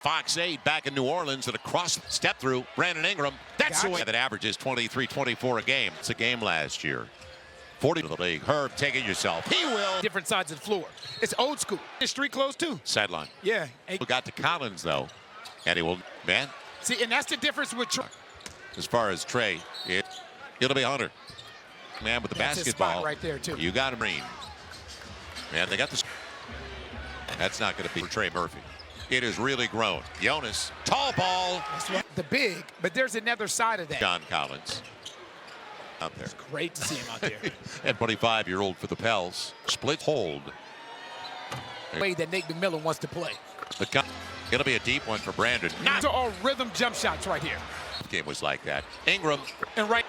Fox 8 back in New Orleans and across step through Brandon Ingram. That's the way that averages 23-24 a game. It's a game last year. 40 to the league. Herb, take it yourself. He will. Different sides of the floor. It's old school. It's street clothes too. Sideline. Yeah. We got to Collins though, and he will. Man. See, and that's the difference with Trey. As far as Trey, it'll be Hunter. Man, with the basketball right there too. You got him. Man, they got this. That's not going to be for Trey Murphy. It has really grown. Jonas, tall ball. The big, but there's another side of that. John Collins out there. It's great to see him out there. And 25-year-old for the Pels. Split hold. The way that Nate McMillan wants to play. It'll be a deep one for Brandon. These are all rhythm jump shots right here. The game was like that. Ingram. And right.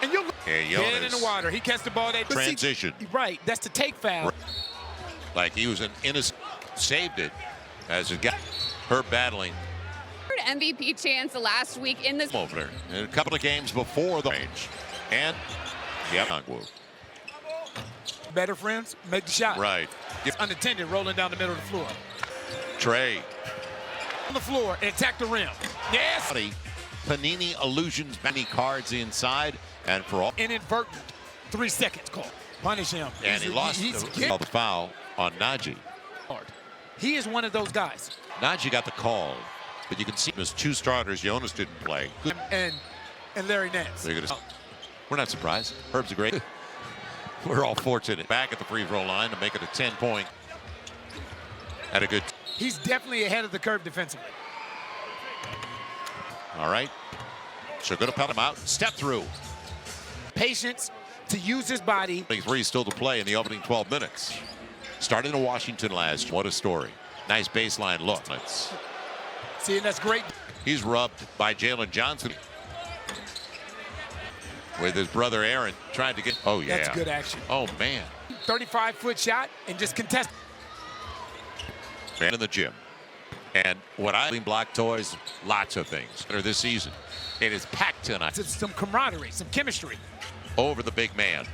And you'll Head in the water. He catches the ball. That transition. Right. That's the take foul. Like he was an innocent. Saved it as it got her battling. MVP chance last week in this opener. In a couple of games before the range. And better friends make the shot. Right. It's unattended rolling down the middle of the floor. Trey. On the floor and attack the rim. Yes. Panini illusions, many cards inside, and for all inadvertent 3 seconds call. Punish him. And he lost the foul on Najee. He is one of those guys. Najee got the call, but you can see his two starters. Jonas didn't play. Good. And Larry Nance. We're not surprised. Herb's a great. We're all fortunate. Back at the free throw line to make it a 10-point. At a good. He's definitely ahead of the curve defensively. All right. So going to pelt him out. Step through. Patience to use his body. 3 still to play in the opening 12 minutes. Started in Washington last year. What a story. Nice baseline look. See, and that's great. He's rubbed by Jalen Johnson. With his brother Aaron trying to get. Oh, yeah. That's good action. Oh, man. 35-foot shot and just contest. Man in the gym. And what I block toys, lots of things. This season. It is packed tonight. It's some camaraderie, some chemistry. Over the big man.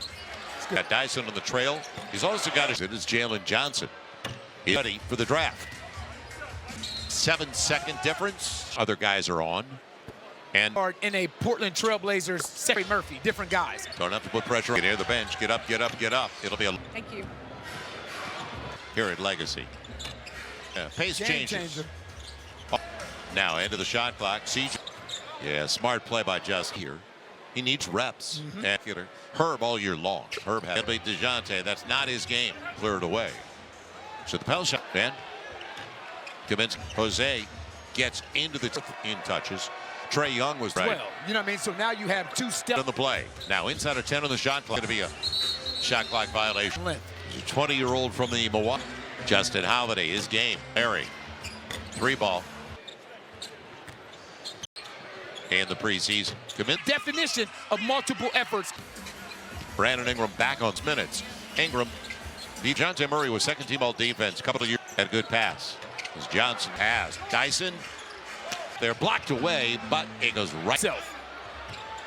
He's got Dyson on the trail. He's also got his Jalen Johnson. He's ready for the draft. 7-second difference. Other guys are on. And in a Portland Trailblazers, Trey Murphy, different guys. Don't have to put pressure on. Get near the bench. Get up, get up, get up. It'll be a. Thank you. Here at Legacy. Pace changes. Now into the shot clock. CJ. Yeah, smart play by Just here. He needs reps. Herb all year long. Herb had to beat DeJounte. That's not his game. Cleared away. So the Pels shot, man. Commits. Jose gets into the in touches. Trey Young was right. Well, you know what I mean? So now you have 2 steps on the play. Now inside of 10 on the shot clock. Going to be a shot clock violation. 20-year-old from the Milwaukee. Justin Holiday, his game. Larry. 3-ball. In the preseason. Commit. Definition of multiple efforts. Brandon Ingram back on minutes. Ingram. DeJounte Murray was second-team all-defense. A couple of years. Had a good pass. As Johnson has. Dyson. They're blocked away, but it goes right.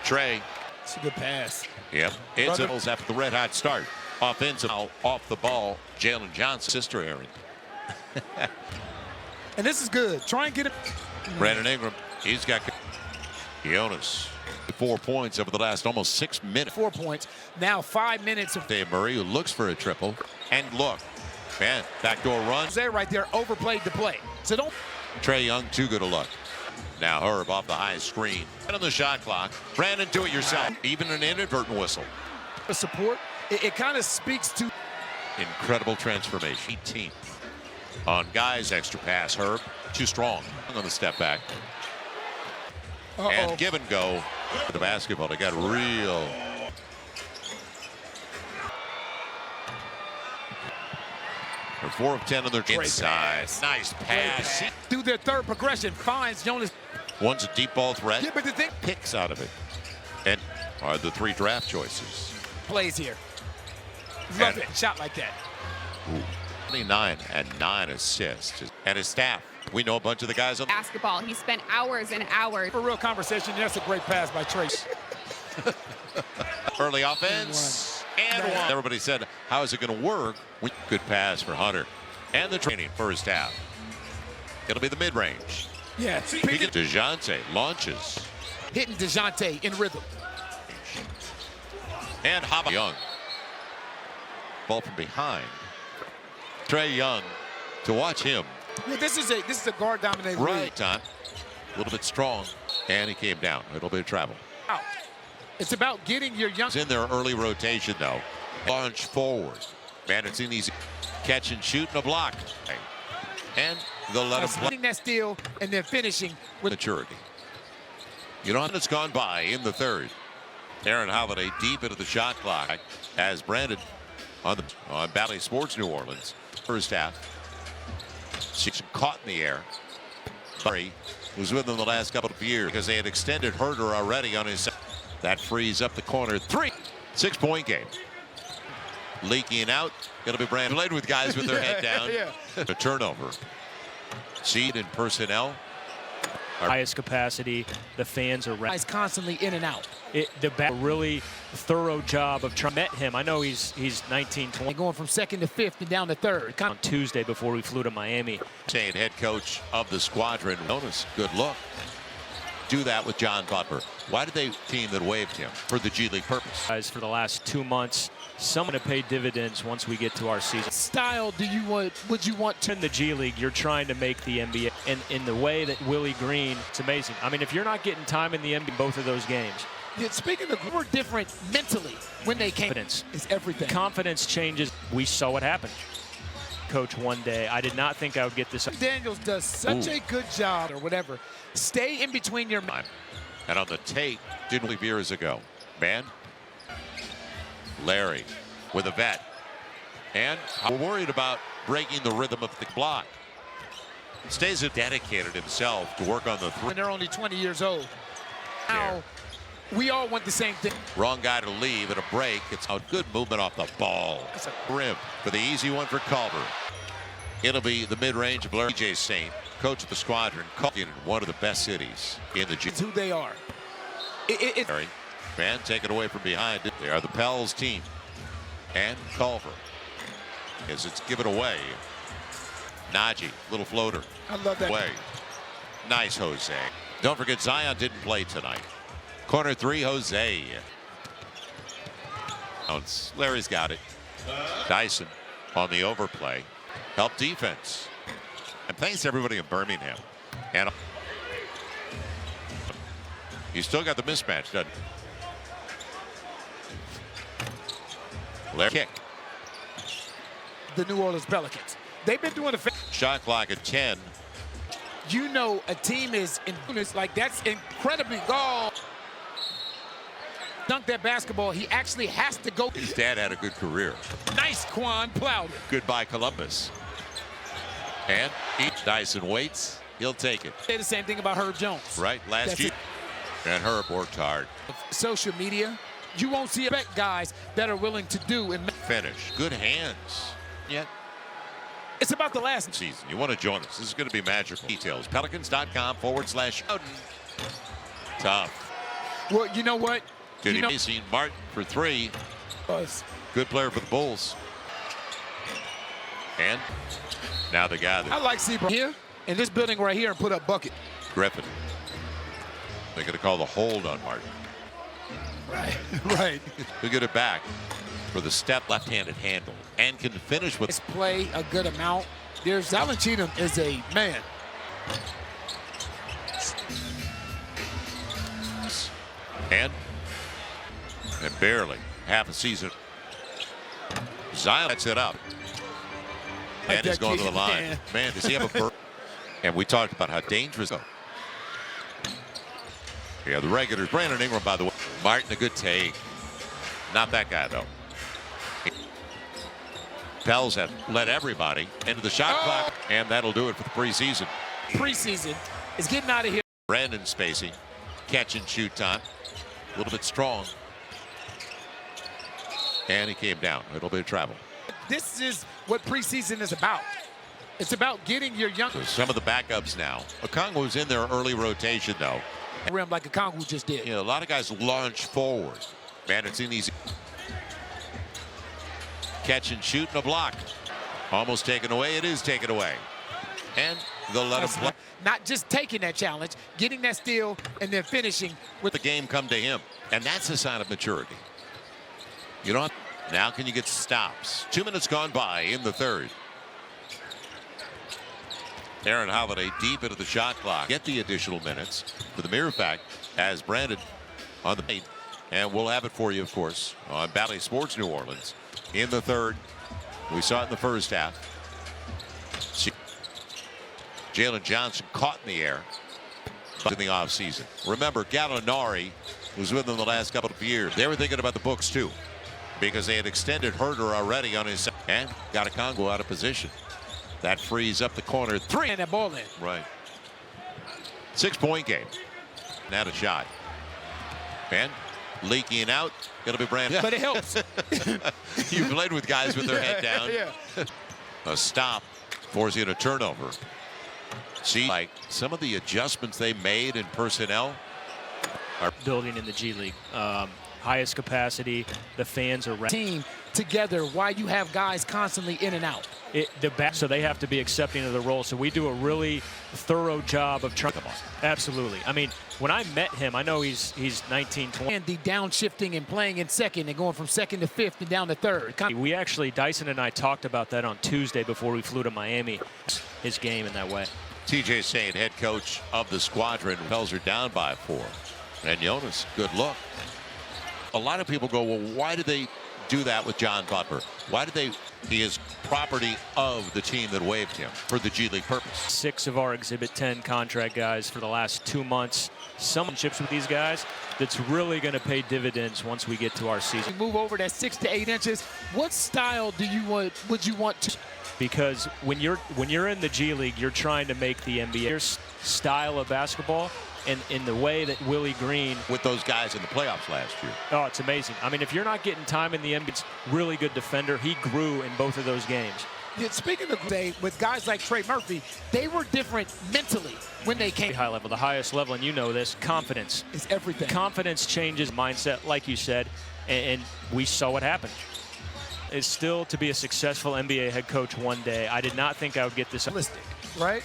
Trey. It's a good pass. Yep. It's after the red-hot start. Offensive off the ball. Jalen Johnson. Sister Aaron. And this is good. Try and get it. Brandon Ingram. He's got Jonas. 4 points over the last almost 6 minutes. 4 points. Now 5 minutes of Dave Murray, who looks for a triple. And look, man, backdoor run. Jose right there overplayed the play. So don't. Trey Young, too good a look. Now Herb off the high screen. And on the shot clock. Brandon, do it yourself. Even an inadvertent whistle. The support, it kind of speaks to incredible transformation. 18th on guys. Extra pass. Herb, too strong on the step back. And give and go to the basketball. They got real. They're 4 of 10 on their inside. Nice pass. Through their third progression, finds Jonas. One's a deep ball threat. Yeah, but the thing picks out of it. And are the 3 draft choices. Plays here. Love it. Shot like that. 29 and 9 assists. And his staff. We know a bunch of the guys on basketball. He spent hours and hours. For real conversation, that's a great pass by Trace. Early offense. And one. Everybody said, how is it going to work? Good pass for Hunter. And the training first half. It'll be the mid-range. Yeah. DeJounte launches. Hitting DeJounte in rhythm. And Haba Young. Ball from behind. Trae Young, to watch him. Well, this is a guard dominated Right time. A little bit strong. And he came down. A little bit of travel. Out. It's about getting your young. It's in their early rotation though. Launch forward. Man, it's in these catch and shoot and a block. And they'll let him play. That steal and then finishing with maturity. You know, it's gone by in the third. Aaron Holiday deep into the shot clock as Brandon on Bally Sports New Orleans. First half. She's caught in the air. Murray was with them the last couple of years because they had extended Herter already on his. That frees up the corner. 3. 6-point game. Leaking out. It'll be Brandon. Played with guys with their head down. A turnover. Seed and personnel. Highest capacity. The fans are guys constantly in and out. The really thorough job of trying. Met him. I know he's 19, 20. Going from second to fifth and down to third. On Tuesday before we flew to Miami. Saying head coach of the squadron. Notice good look. Do that with John Butler. Why did they team that waived him for the G League purpose? Guys, for the last 2 months, someone to pay dividends once we get to our season. Style would you want to in the G League? You're trying to make the NBA, and in the way that Willie Green, it's amazing. I mean, if you're not getting time in the NBA, both of those games. Yeah, speaking of, we're different mentally when they came. Confidence is everything. Confidence changes. We saw what happened. Coach, one day I did not think I would get this. Daniels does such a good job, or whatever. Stay in between your. And on the tape, didn't leave years ago. Man, Larry with a vet, and we're worried about breaking the rhythm of the block. Stays dedicated himself to work on the three. And they're only 20 years old. Now, we all want the same thing. Wrong guy to leave at a break. It's a good movement off the ball. It's a rim for the easy one for Culver. It'll be the mid-range blur. DJ Saint, coach of the squadron, in one of the best cities in the G. It's who they are. Man, take it away from behind. They are the Pels team. And Culver, as it's given away. Najee, little floater. I love that. Way. Nice, Jose. Don't forget, Zion didn't play tonight. Corner 3, Jose. Larry's got it. Dyson on the overplay. Help defense. And thanks to everybody in Birmingham. And you still got the mismatch, doesn't you? Larry kick. The New Orleans Pelicans. They've been doing a shot clock at 10. You know, a team is in like that's incredibly goal. Dunk that basketball. He actually has to go. His dad had a good career. Nice, Quan Plowden. Goodbye, Columbus. And Dyson waits. He'll take it. Say the same thing about Herb Jones. Right, last year. And Herb worked hard. Social media, you won't see guys that are willing to do and finish. Good hands. Yet. It's about the last season. You want to join us. This is going to be magical. Details. Pelicans.com/Showden. Tough. Well, you know what? Good seen Martin for 3. Good player for the Bulls. And now the guy that I like Seabrook here in this building right here and put up bucket. Griffin. They're going to call the hold on Martin. Right. He'll get it back for the step left-handed handle and can finish with. Play a good amount. There's Allen Cheatham is a man. And barely half a season. Zion sets it up. And he's going to the line. Man, does he have a burst? And we talked about how dangerous. Yeah, the regulars. Brandon Ingram, by the way. Martin, a good take. Not that guy, though. Pels have led everybody into the shot clock, and that'll do it for the preseason. Preseason is getting out of here. Brandon Spacey, catch and shoot time. A little bit strong. And he came down. A little bit of travel. This is what preseason is about. It's about getting your young. So some of the backups now. Okongwu's in their early rotation, though. Rim like Okongwu just did. You know, a lot of guys launch forward. Man, it's in these. Catch and shoot and a block. Almost taken away. It is taken away. And They'll let him play. Not just taking that challenge, getting that steal, and then finishing with The game come to him. And that's a sign of maturity. You don't. Now can you get stops? 2 minutes gone by in the third. Aaron Holiday deep into the shot clock. Get the additional minutes for the mere fact as Brandon on the paint. And we'll have it for you, of course, on Bally Sports New Orleans in the third. We saw it in the first half. Jalen Johnson caught in the air in the offseason. Remember, Gallinari was with them the last couple of years. They were thinking about the books, too, because they had extended Herter already on his and got a Congo out of position. That frees up the corner. 3 and that ball in. Right. 6-point game. Now a shot. And leaking out. It'll be Brandon. But it helps. You played with guys with their head down. Yeah. A stop forcing a turnover. See, like some of the adjustments they made in personnel are building in the G League. Highest capacity. The fans are team together. Why you have guys constantly in and out. So they have to be accepting of the role. So we do a really thorough job of trying. Absolutely. I mean, when I met him, I know he's 19, 20. And the downshifting and playing in second and going from second to fifth and down to third. We actually, Dyson and I talked about that on Tuesday before we flew to Miami. His game in that way. TJ Saint, head coach of the squadron, Pels are down by 4. And Jonas, good look. A lot of people go, well, why did they do that with John Butler? Why did they? He is property of the team that waived him for the G League purpose. 6 of our Exhibit 10 contract guys for the last 2 months. Some chips with these guys that's really going to pay dividends once we get to our season. Move over that 6 to 8 inches. What style would you want to? Because when you're in the G League, you're trying to make the NBA style of basketball. And in the way that Willie Green with those guys in the playoffs last year. Oh, it's amazing. I mean, if you're not getting time in the NBA, it's really good defender. He grew in both of those games. Yeah, speaking of today, with guys like Trey Murphy, they were different mentally when they came. High level, the highest level, and you know this, confidence. Is everything. Confidence changes mindset, like you said, and we saw what happened. It's still to be a successful NBA head coach one day. I did not think I would get this. Realistic, right?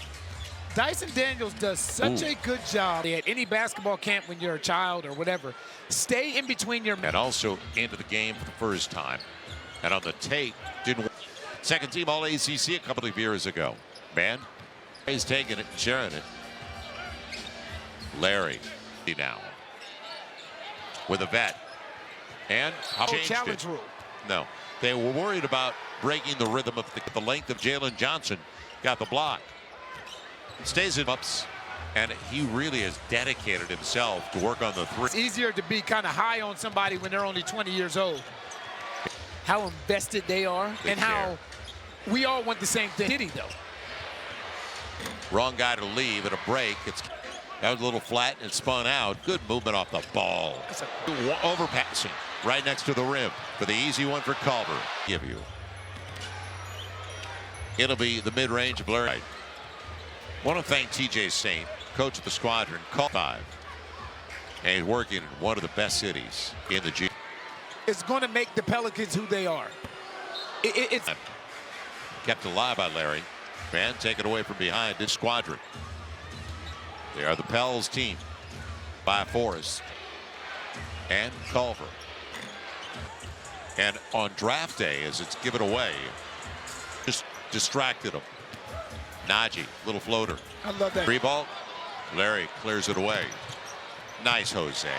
Dyson Daniels does such a good job at any basketball camp when you're a child or whatever. Stay in between your... And also into the game for the first time. And on the tape, didn't... Second team All-ACC a couple of years ago. Man, he's taking it and sharing it. Larry now with a vet. And challenge rule. No, they were worried about breaking the rhythm of the length of Jalen Johnson. Got the block. Stays in ups, and he really has dedicated himself to work on the 3. It's easier to be kind of high on somebody when they're only 20 years old. How invested they are, and how we all want the same thing. Did he, though? Wrong guy to leave at a break. That was a little flat and spun out. Good movement off the ball. Overpassing right next to the rim for the easy one for Culver. Give you. It'll be the mid-range of Larry. Want to thank TJ Saint, coach of the squadron, call 5. And he's working in one of the best cities in the G. It's going to make the Pelicans who they are. It's kept alive by Larry. And taken away from behind this squadron. They are the Pels team by Forrest and Culver. And on draft day, as it's given away, just distracted him. Najee, little floater. I love that. Free ball. Larry clears it away. Nice, Jose.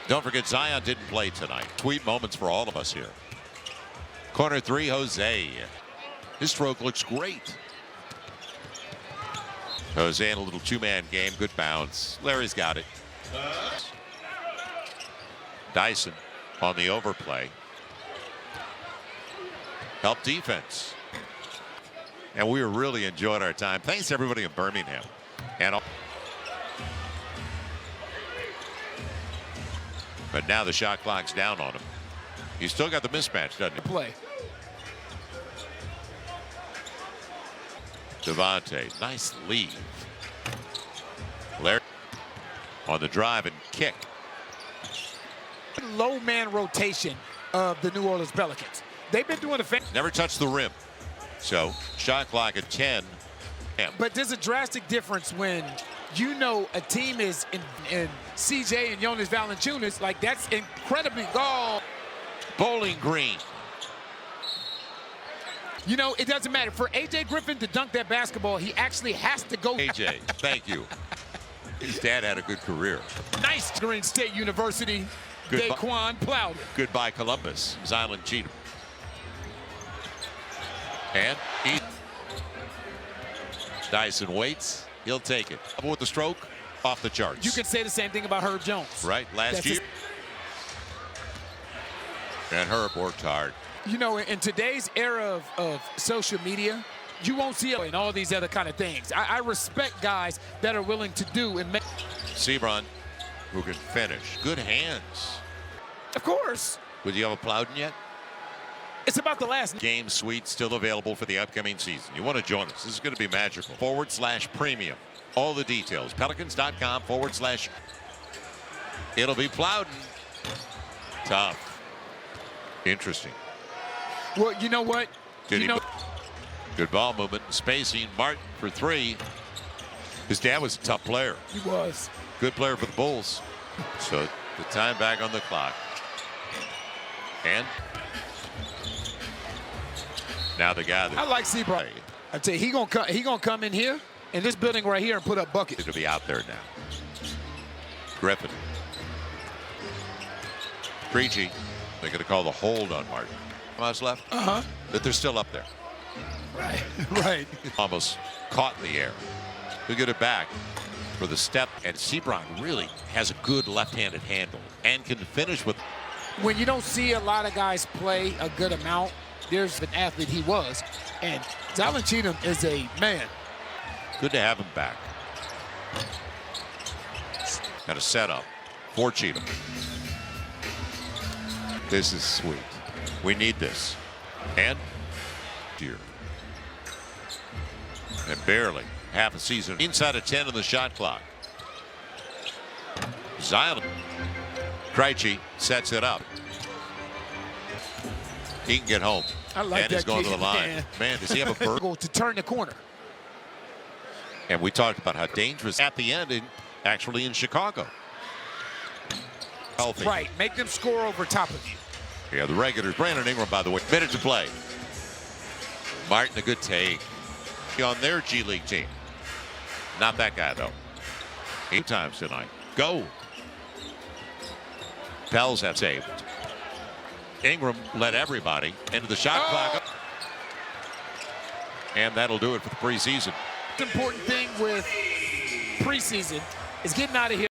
Don't forget, Zion didn't play tonight. Sweet moments for all of us here. Corner 3, Jose. His stroke looks great. Jose in a little 2-man game. Good bounce. Larry's got it. Dyson on the overplay. Help defense. And we were really enjoying our time. Thanks to everybody in Birmingham. And but now the shot clock's down on him. He's still got the mismatch, doesn't he? Play. Devontae, nice lead. Larry on the drive and kick. Low man rotation of the New Orleans Pelicans. They've been doing a never touched the rim. So Shot clock at 10. Yeah. But there's a drastic difference when you know a team is in CJ and Jonas Valanciunas. Like, that's incredibly goal. Bowling Green. You know, it doesn't matter. For A.J. Griffin to dunk that basketball, he actually has to go. A.J., thank you. His dad had a good career. Nice. Green State University. Daquan Plowden. Goodbye, Columbus. Zylan Cheatham. And Dyson waits. He'll take it. With the stroke, off the charts. You can say the same thing about Herb Jones. Right, last year. And Herb worked hard. You know, in today's era of social media, you won't see it and all these other kind of things. I respect guys that are willing to do and make. Sebron, who can finish. Good hands. Of course. Would you have a Plowden yet? It's about the last. Game suite still available for the upcoming season. You want to join us. This is going to be magical. /premium. All the details. Pelicans.com /. It'll be Plowden. Tough. Interesting. Well, you know what? Good ball movement and spacing. Martin for three. His dad was a tough player. He was. Good player for the Bulls. So the time back on the clock. And now the guy that I like Sebron. I tell you, he gonna come in here in this building right here and put up buckets. to be out there now. Griffin. Preachy. They're going to call the hold on Martin. What's left? That they're still up there. Right. Right. Almost caught in the air. We get it back for the step. And Sebron really has a good left-handed handle and can finish with. When you don't see a lot of guys play a good amount, there's an athlete he was. And Zylan Cheatham is a man. Good to have him back. Got a setup for Cheatham. This is sweet. We need this. And dear. And barely half a season. Inside of 10 on the shot clock. Zylan. Krejci sets it up. He can get home. I like and that he's going kid. to the line. Man, does he have a bird? To turn the corner. And we talked about how dangerous at the end, actually in Chicago. Healthy. Right. Make them score over top of you. Yeah, the regulars. Brandon Ingram, by the way, minute to play. Martin, a good take on their G League team. Not that guy, though. 8 times tonight. Go. Pels have saved. Ingram led everybody into the shot clock. And that'll do it for the preseason. The important thing with preseason is getting out of here.